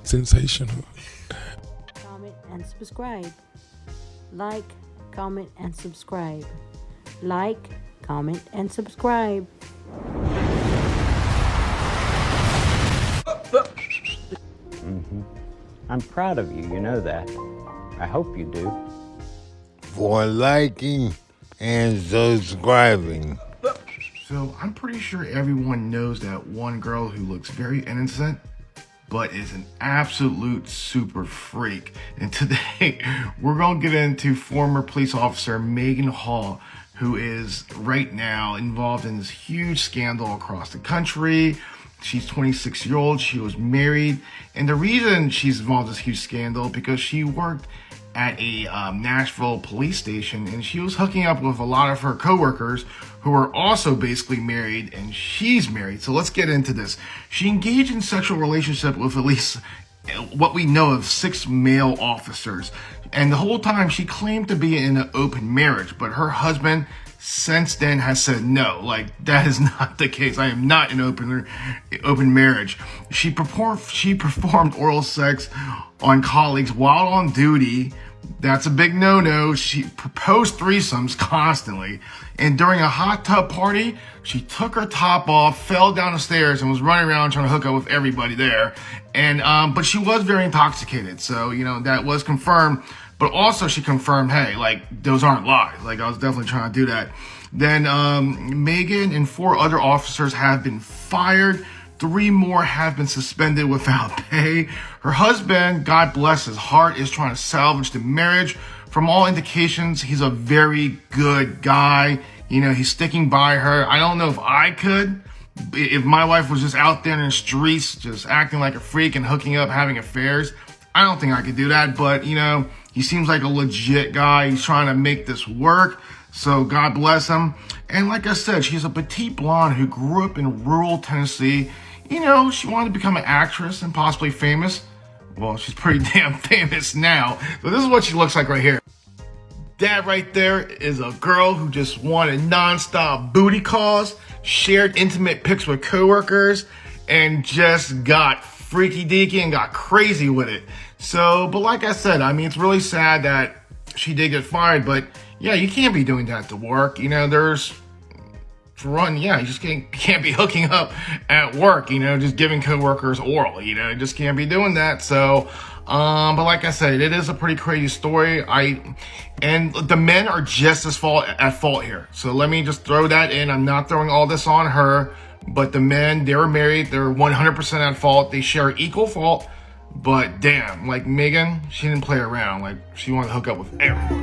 Sensational. Comment and subscribe. Like, comment, and subscribe. Like, comment, and subscribe. I'm proud of you, you know that. I hope you do. For liking and subscribing. So I'm pretty sure everyone knows that one girl who looks very innocent but is an absolute super freak. And today we're gonna get into former police officer Megan Hall, who is right now involved in this huge scandal across the country. She's 26-year-old, she was married, and the reason she's involved in this huge scandal because she worked at a Nashville police station, and she was hooking up with a lot of her coworkers who are also basically married, and she's married. So let's get into this. She engaged in sexual relationship with at least what we know of 6 male officers, and the whole time she claimed to be in an open marriage, but her husband since then has said no, like that is not the case. I am not in open marriage. She performed oral sex on colleagues while on duty. That's a big no-no. She proposed threesomes constantly. And during a hot tub party, she took her top off, fell down the stairs, and was running around trying to hook up with everybody there. And but she was very intoxicated, so that was confirmed. But also she confirmed, hey, like those aren't lies. Like I was definitely trying to do that. Then Megan and 4 other officers have been fired. 3 more have been suspended without pay. Her husband, God bless his heart, is trying to salvage the marriage. From all indications, he's a very good guy. He's sticking by her. I don't know if I could. If my wife was just out there in the streets, just acting like a freak and hooking up, having affairs, I don't think I could do that. But, he seems like a legit guy. He's trying to make this work. So God bless him. And like I said, she's a petite blonde who grew up in rural Tennessee. She wanted to become an actress and possibly famous. Well, she's pretty damn famous now. So this is what she looks like right here. That right there is a girl who just wanted nonstop booty calls, shared intimate pics with coworkers, and just got freaky deaky and got crazy with it. So, but like I said, it's really sad that she did get fired, but yeah, you can't be doing that to work. You just can't be hooking up at work, just giving coworkers oral, you just can't be doing that. So, but like I said, it is a pretty crazy story. And the men are just as at fault here. So let me just throw that in. I'm not throwing all this on her, but the men, they were married. They're 100% at fault. They share equal fault. But damn, like Megan, she didn't play around. Like she wanted to hook up with everyone.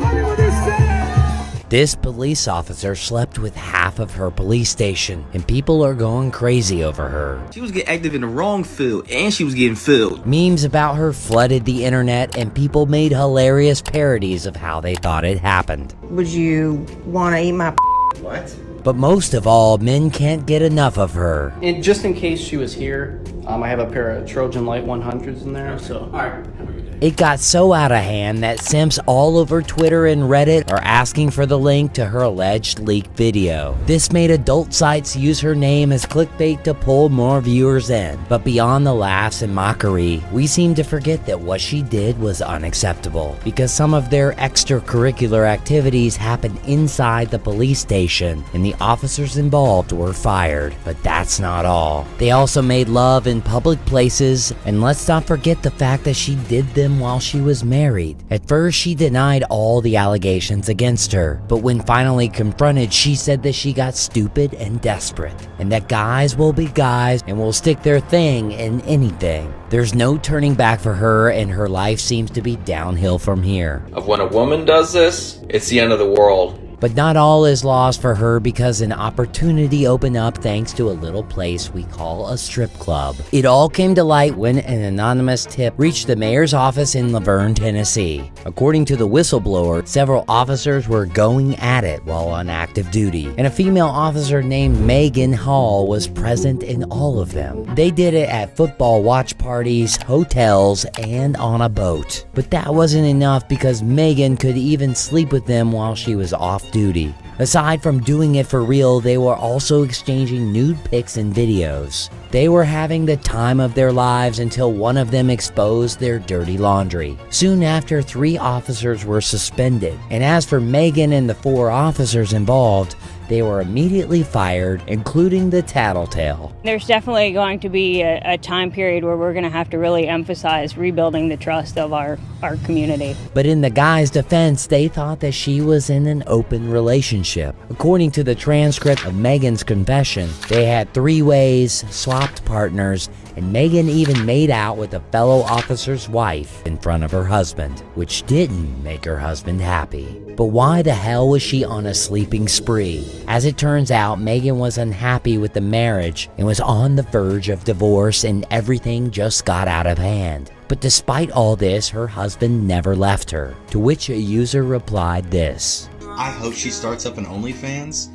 This police officer slept with half of her police station, and people are going crazy over her. She was getting active in the wrong field, and she was getting filled. Memes about her flooded the internet, and people made hilarious parodies of how they thought it happened. Would you want to eat my What? But most of all, men can't get enough of her. And just in case she was here, I have a pair of Trojan Light 100s in there, so. All right, have a good day. It got so out of hand that simps all over Twitter and Reddit are asking for the link to her alleged leaked video. This made adult sites use her name as clickbait to pull more viewers in. But beyond the laughs and mockery, we seem to forget that what she did was unacceptable, because some of their extracurricular activities happened inside the police station, and the officers involved were fired. But that's not all. They also made love in public places, and let's not forget the fact that she did them while she was married. At first, she denied all the allegations against her, but when finally confronted, she said that she got stupid and desperate, and that guys will be guys and will stick their thing in anything. There's no turning back for her, and her life seems to be downhill from here. When a woman does this, it's the end of the world. But not all is lost for her, because an opportunity opened up thanks to a little place we call a strip club. It all came to light when an anonymous tip reached the mayor's office in Laverne, Tennessee. According to the whistleblower, several officers were going at it while on active duty, and a female officer named Megan Hall was present in all of them. They did it at football watch parties, hotels, and on a boat. But that wasn't enough, because Megan could even sleep with them while she was off duty. Aside from doing it for real, they were also exchanging nude pics and videos. They were having the time of their lives until one of them exposed their dirty laundry. Soon after, 3 officers were suspended. And as for Megan and the 4 officers involved, they were immediately fired, including the tattletale. There's definitely going to be a time period where we're going to have to really emphasize rebuilding the trust of our community. But in the guy's defense, they thought that she was in an open relationship. According to the transcript of Megan's confession, they had 3 ways, swapped partners, and Megan even made out with a fellow officer's wife in front of her husband, which didn't make her husband happy. But why the hell was she on a sleeping spree? As it turns out, Megan was unhappy with the marriage and was on the verge of divorce, and everything just got out of hand. But despite all this, her husband never left her, to which a user replied this: I hope she starts up an OnlyFans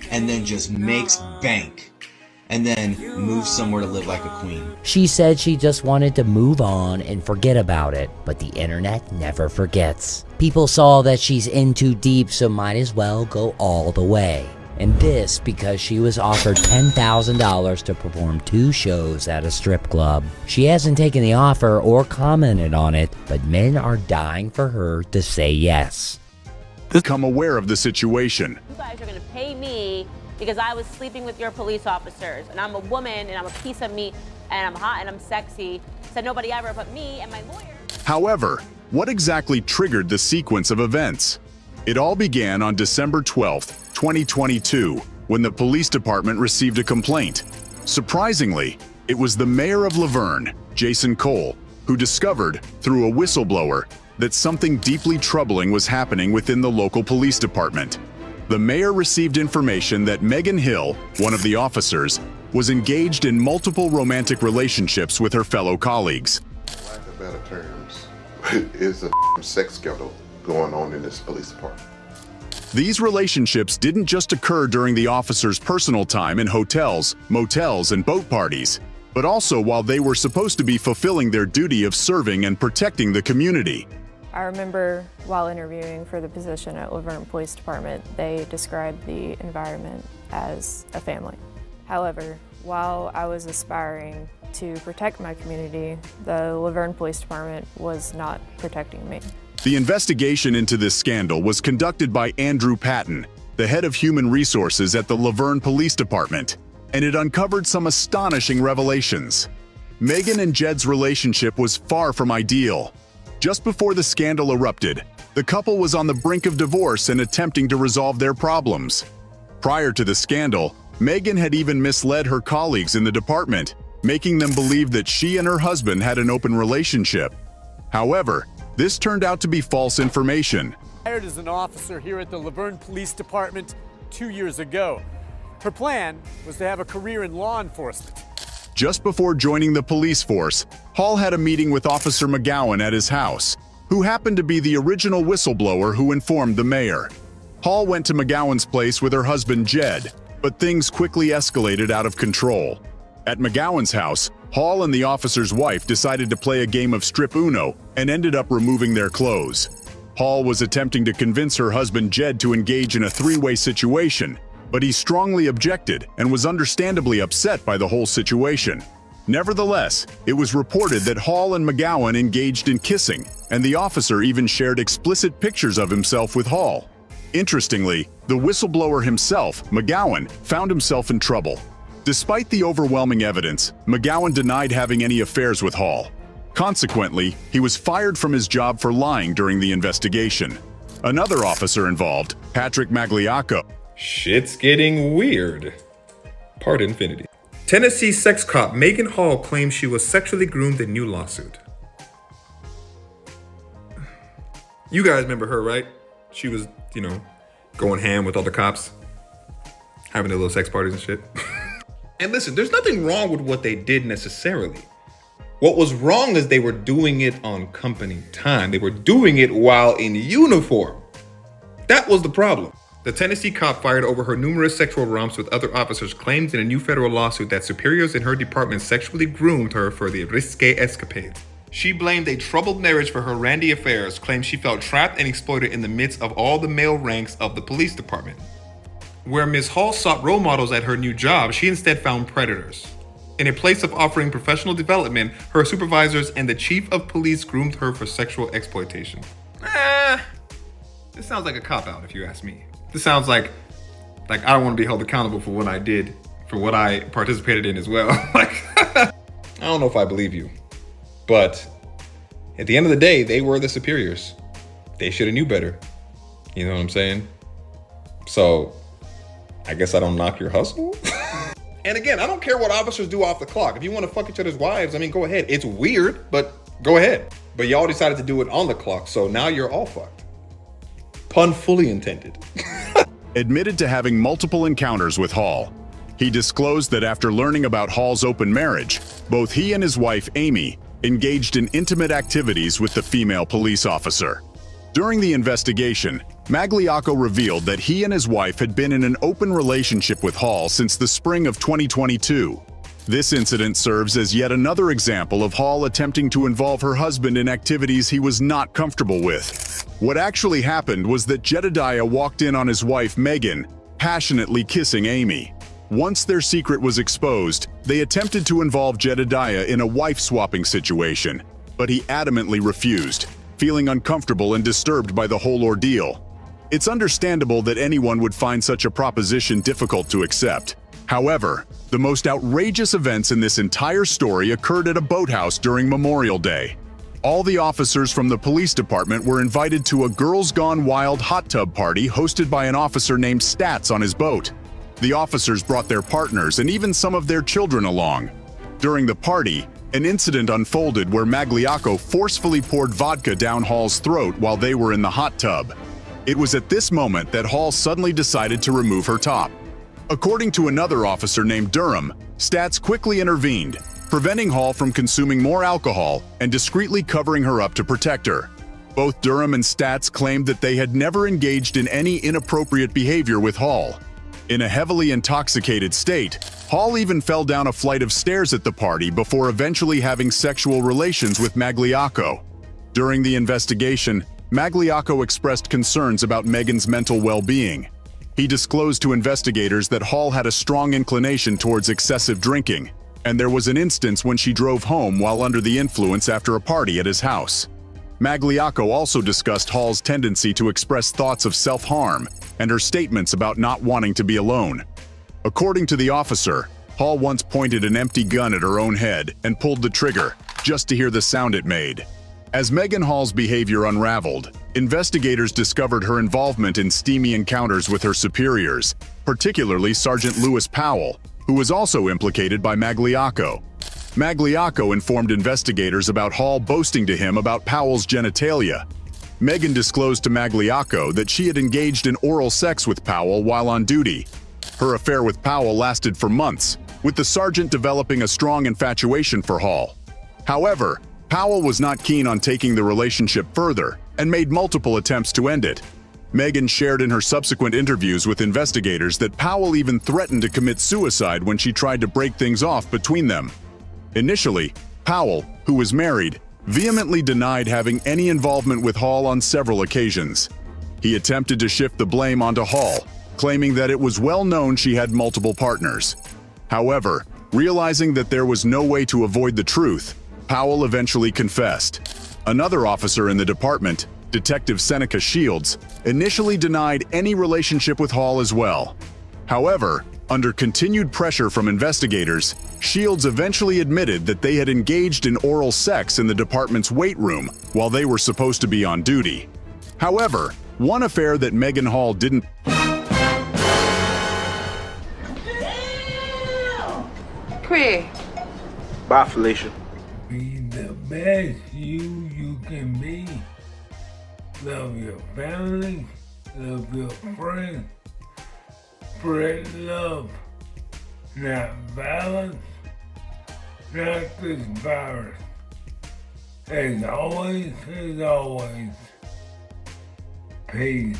and then just makes bank and then moves somewhere to live like a queen. She said she just wanted to move on and forget about it, but the internet never forgets. People saw that she's in too deep, so might as well go all the way. And this because she was offered $10,000 to perform 2 shows at a strip club. She hasn't taken the offer or commented on it, but men are dying for her to say yes. Become aware of the situation. You guys are going to pay me because I was sleeping with your police officers, and I'm a woman, and I'm a piece of meat, and I'm hot, and I'm sexy. Said nobody ever but me and my lawyer. However, what exactly triggered the sequence of events? It all began on December 12th, 2022, when the police department received a complaint. Surprisingly, it was the mayor of Laverne, Jason Cole, who discovered, through a whistleblower, that something deeply troubling was happening within the local police department. The mayor received information that Megan Hill, one of the officers, was engaged in multiple romantic relationships with her fellow colleagues. For lack of better terms, is a sex scandal going on in this police department. These relationships didn't just occur during the officers' personal time in hotels, motels, and boat parties, but also while they were supposed to be fulfilling their duty of serving and protecting the community. I remember while interviewing for the position at Laverne Police Department, they described the environment as a family. However, while I was aspiring to protect my community, the Laverne Police Department was not protecting me. The investigation into this scandal was conducted by Andrew Patton, the head of human resources at the Laverne Police Department, and it uncovered some astonishing revelations. Megan and Jed's relationship was far from ideal. Just before the scandal erupted, the couple was on the brink of divorce and attempting to resolve their problems. Prior to the scandal, Megan had even misled her colleagues in the department, making them believe that she and her husband had an open relationship. However, this turned out to be false information. Hired as an officer here at the Laverne Police Department 2 years ago. Her plan was to have a career in law enforcement. Just before joining the police force, Hall had a meeting with Officer McGowan at his house, who happened to be the original whistleblower who informed the mayor. Hall went to McGowan's place with her husband Jed, but things quickly escalated out of control. At McGowan's house, Hall and the officer's wife decided to play a game of strip Uno and ended up removing their clothes. Hall was attempting to convince her husband Jed to engage in a 3-way situation, but he strongly objected and was understandably upset by the whole situation. Nevertheless, it was reported that Hall and McGowan engaged in kissing, and the officer even shared explicit pictures of himself with Hall. Interestingly, the whistleblower himself, McGowan, found himself in trouble. Despite the overwhelming evidence, McGowan denied having any affairs with Hall. Consequently, he was fired from his job for lying during the investigation. Another officer involved, Patrick Magliacco. Shit's getting weird. Pardon infinity. Tennessee sex cop Megan Hall claims she was sexually groomed in new lawsuit. You guys remember her, right? She was, going ham with all the cops, having their little sex parties and shit. And listen, there's nothing wrong with what they did necessarily. What was wrong is they were doing it on company time. They were doing it while in uniform. That was the problem. The Tennessee cop fired over her numerous sexual romps with other officers claims in a new federal lawsuit that superiors in her department sexually groomed her for the risque escapades. She blamed a troubled marriage for her randy affairs, claimed she felt trapped and exploited in the midst of all the male ranks of the police department. Where Ms. Hall sought role models at her new job, she instead found predators. In a place of offering professional development, her supervisors and the chief of police groomed her for sexual exploitation. This sounds like a cop-out if you ask me. This sounds like I don't want to be held accountable for what I did, for what I participated in as well. I don't know if I believe you. But at the end of the day, they were the superiors. They should have knew better. You know what I'm saying? So, I guess I don't knock your hustle. And again, I don't care what officers do off the clock. If you want to fuck each other's wives, I mean, go ahead. It's weird, but go ahead. But y'all decided to do it on the clock, so now you're all fucked. Pun fully intended. Admitted to having multiple encounters with Hall. He disclosed that after learning about Hall's open marriage, both he and his wife, Amy, engaged in intimate activities with the female police officer. During the investigation, Magliocco revealed that he and his wife had been in an open relationship with Hall since the spring of 2022. This incident serves as yet another example of Hall attempting to involve her husband in activities he was not comfortable with. What actually happened was that Jedediah walked in on his wife, Megan, passionately kissing Amy. Once their secret was exposed, they attempted to involve Jedediah in a wife-swapping situation, but he adamantly refused, feeling uncomfortable and disturbed by the whole ordeal. It's understandable that anyone would find such a proposition difficult to accept. However, the most outrageous events in this entire story occurred at a boathouse during Memorial Day. All the officers from the police department were invited to a Girls Gone Wild hot tub party hosted by an officer named Stats on his boat. The officers brought their partners and even some of their children along. During the party, an incident unfolded where Magliocco forcefully poured vodka down Hall's throat while they were in the hot tub. It was at this moment that Hall suddenly decided to remove her top. According to another officer named Durham, Stats quickly intervened, preventing Hall from consuming more alcohol and discreetly covering her up to protect her. Both Durham and Stats claimed that they had never engaged in any inappropriate behavior with Hall. In a heavily intoxicated state, Hall even fell down a flight of stairs at the party before eventually having sexual relations with Magliocco. During the investigation, Magliocco expressed concerns about Megan's mental well-being. He disclosed to investigators that Hall had a strong inclination towards excessive drinking, and there was an instance when she drove home while under the influence after a party at his house. Magliocco also discussed Hall's tendency to express thoughts of self-harm and her statements about not wanting to be alone. According to the officer, Hall once pointed an empty gun at her own head and pulled the trigger, just to hear the sound it made. As Megan Hall's behavior unraveled, investigators discovered her involvement in steamy encounters with her superiors, particularly Sergeant Lewis Powell, who was also implicated by Magliocco. Magliocco informed investigators about Hall boasting to him about Powell's genitalia. Megan disclosed to Magliocco that she had engaged in oral sex with Powell while on duty. Her affair with Powell lasted for months, with the sergeant developing a strong infatuation for Hall. However, Powell was not keen on taking the relationship further and made multiple attempts to end it. Megan shared in her subsequent interviews with investigators that Powell even threatened to commit suicide when she tried to break things off between them. Initially, Powell, who was married, vehemently denied having any involvement with Hall on several occasions. He attempted to shift the blame onto Hall, claiming that it was well known she had multiple partners. However, realizing that there was no way to avoid the truth, Powell eventually confessed. Another officer in the department, Detective Seneca Shields, initially denied any relationship with Hall as well. However, under continued pressure from investigators, Shields eventually admitted that they had engaged in oral sex in the department's weight room while they were supposed to be on duty. However, one affair that Megan Hall didn't... Craig. Bye, Felicia. Be the best you can be. Love your family, love your friends. Spread love, not violence, not this virus. As always, peace.